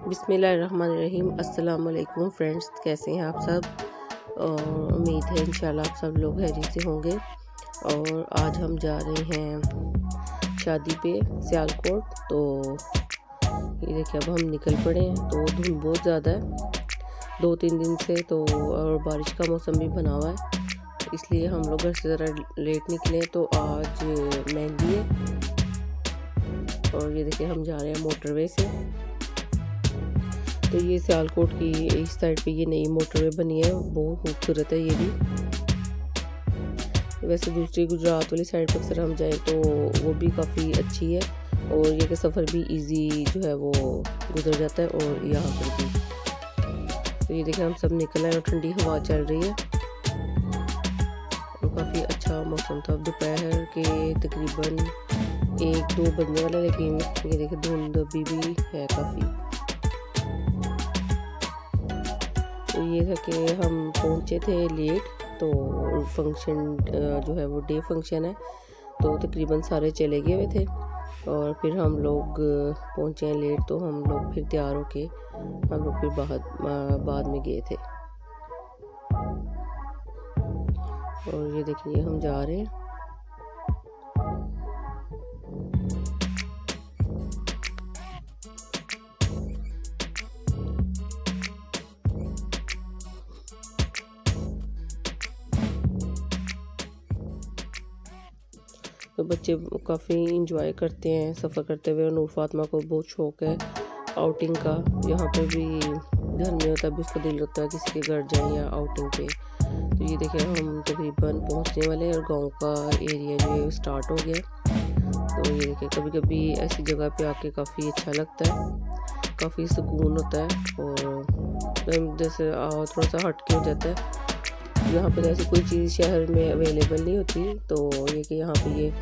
बिस्मिल्लाहिर्रहमानिर्रहीम। अस्सलाम वालेकुम फ्रेंड्स, कैसे हैं आप सब? और उम्मीद है इंशाल्लाह आप सब लोग खैरियत से होंगे। और आज हम जा रहे हैं शादी पे सियालकोट। तो ये देखिए अब हम निकल पड़े हैं। तो धूप बहुत ज़्यादा है 2-3 दिन से, तो और बारिश का मौसम भी बना हुआ है, इसलिए हम लोग घर से ज़रा लेट निकले। तो आज मेहंदी है और ये देखिए हम जा रहे हैं मोटरवे से। तो ये सियालकोट की इस साइड पे ये नई मोटरवे बनी है, बहुत खूबसूरत है ये भी। वैसे दूसरी गुजरात वाली साइड पर अक्सर हम जाएं तो वो भी काफ़ी अच्छी है, और ये कि सफ़र भी इजी जो है वो गुजर जाता है। और यहाँ पर भी तो ये देखिए हम सब निकल आए और ठंडी हवा चल रही है और काफ़ी अच्छा मौसम था। दोपहर के तकरीबन 1-2 बजने वाला, लेकिन ये देखिए धुंध अभी भी है काफ़ी। तो ये था कि हम पहुँचे थे लेट, तो फंक्शन जो है वो डे फंक्शन है, तो तकरीबन सारे चले गए हुए थे और फिर हम लोग पहुँचे हैं लेट। तो हम लोग फिर तैयार होके हम लोग फिर बाद में गए थे। और ये देखिए हम जा रहे हैं। तो बच्चे काफ़ी इंजॉय करते हैं सफ़र करते हुए, और नूर फातिमा को बहुत शौक़ है आउटिंग का। यहाँ पे भी घर में होता है भी उसका दिल होता है किसी के घर जाएं या आउटिंग पे। तो ये देखिए हम तकरीबन पहुँचने वाले हैं और गांव का एरिया जो है स्टार्ट हो गया। तो ये देखिए कभी कभी ऐसी जगह पे आके काफ़ी अच्छा लगता है, काफ़ी सुकून होता है, और जैसे थोड़ा सा हट के हो जाता है। यहाँ पे ऐसी कोई चीज़ शहर में अवेलेबल नहीं होती, तो ये कि यहाँ पे ये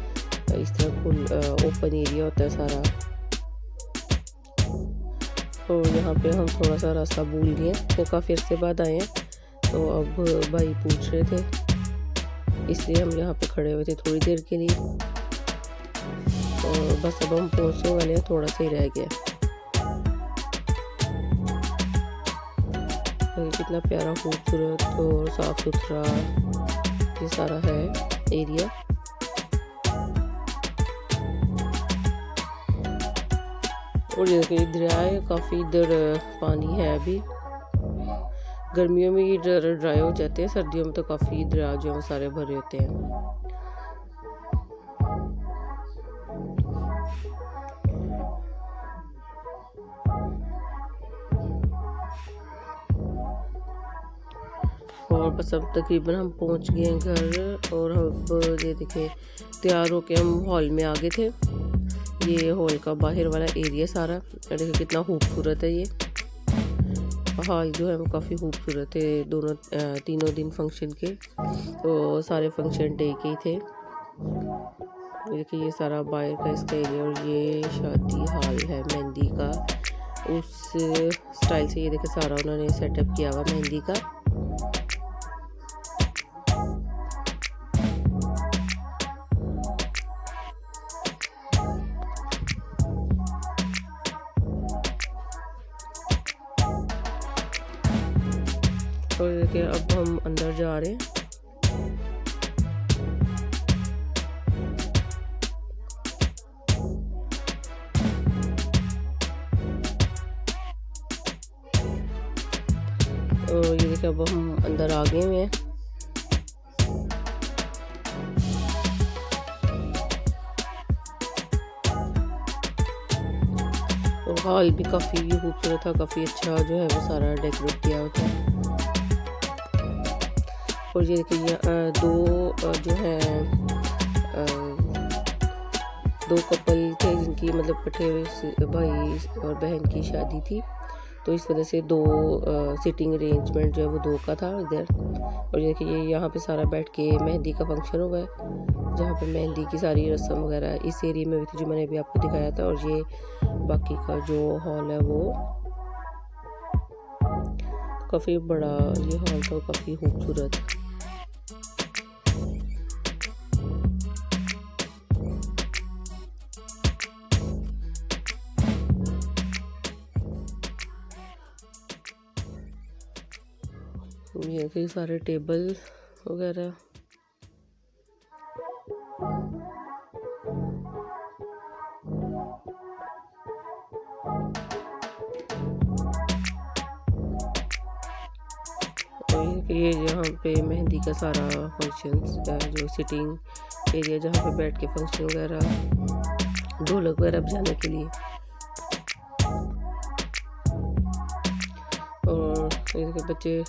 इस तरह ओपन एरिया होता है सारा। और यहाँ पे हम थोड़ा सा रास्ता भूल गए, तो काफ़ी अर्से बाद आए हैं। तो अब भाई पूछ रहे थे, इसलिए हम यहाँ पे खड़े हुए थे थोड़ी देर के लिए। और बस अब हम पहुँचने वाले हैं, थोड़ा सा ही रह गया। कितना प्यारा खूबसूरत और साफ़ सुथरा ये सारा है एरिया। और ये दरिया है, काफ़ी इधर पानी है अभी। गर्मियों में ये ड्राई हो जाते हैं, सर्दियों में तो काफ़ी दरिया जो है सारे भरे होते हैं। और बस अब तकरीबन हम पहुंच गए हैं घर। और अब ये देखिए तैयार होके हम हॉल में आ गए थे। ये हॉल का बाहर वाला एरिया सारा देखिए कितना खूबसूरत है। ये हॉल जो है वो काफ़ी खूबसूरत है। तीनों दिन फंक्शन के, तो सारे फंक्शन डे के ही थे। देखिए ये सारा बाहर का इसका एरिया, और ये शादी हॉल है मेहंदी का, उस स्टाइल से ये देखिए सारा उन्होंने सेटअप किया हुआ मेहंदी का। और देखिए अब हम अंदर जा रहे हैं। और ये देखिए अब हम अंदर आ गए हुए हैं। और हॉल भी काफ़ी खूबसूरत था, काफ़ी अच्छा जो है वो सारा डेकोरेट किया होता है। और ये देखिए दो जो है दो कपल थे जिनकी मतलब इकट्ठे हुए भाई और बहन की शादी थी, तो इस वजह से 2 सिटिंग अरेंजमेंट जो है वो 2 का था इधर। और ये देखिए यहाँ पे सारा बैठ के मेहंदी का फंक्शन हुआ है, जहाँ पे मेहंदी की सारी रस्म वगैरह इस एरिया में हुई थी जो मैंने अभी आपको दिखाया था। और ये बाकी का जो हॉल है वो काफ़ी बड़ा ये हॉल था, काफ़ी खूबसूरत। ये कई सारे टेबल वगैरह। और ये यहाँ पे मेहंदी का सारा फंक्शन, जो सिटिंग एरिया जहाँ पे बैठ के फंक्शन वगैरह, ढोलक वगैरह बजाने के लिए। और इनके बच्चे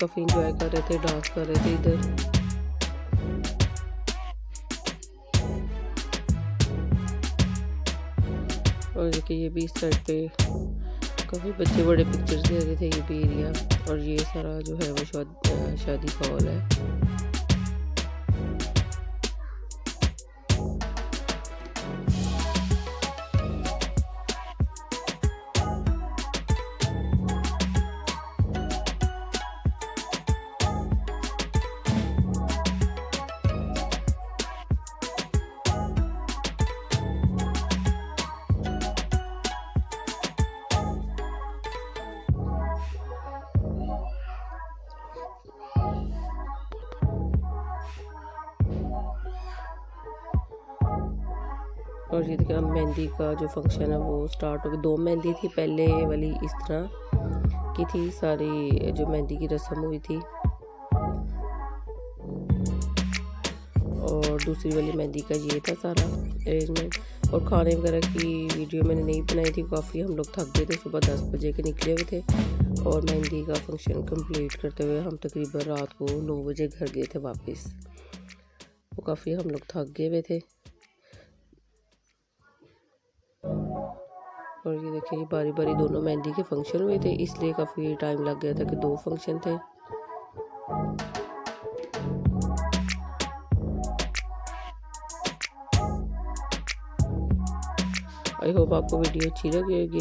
काफ़ी इंजॉय कर रहे थे, डांस कर रहे थे इधर। और देखिए ये भी इस साइड पे काफ़ी बच्चे बड़े पिक्चर्स ले रहे थे, ये भी एरिया। और ये सारा जो है वो शादी का हॉल है। और ये देखिए अब मेहंदी का जो फंक्शन है वो स्टार्ट हो गया। 2 मेहंदी थी, पहले वाली इस तरह की थी, सारी जो मेहंदी की रस्म हुई थी, और दूसरी वाली मेहंदी का ये था सारा अरेंजमेंट। और खाने वगैरह की वीडियो मैंने नहीं बनाई थी, काफ़ी हम लोग थक गए थे, सुबह 10 बजे के निकले हुए थे। और मेहंदी का फंक्शन कंप्लीट करते हुए हम तकरीबन रात को 9 बजे घर गए थे वापस। वो काफ़ी हम लोग थक गए हुए थे। और ये देखिए बारी बारी दोनों मेहंदी के फंक्शन हुए थे, इसलिए काफ़ी टाइम लग गया था कि 2 फंक्शन थे। आई होप आपको वीडियो अच्छी लगी होगी।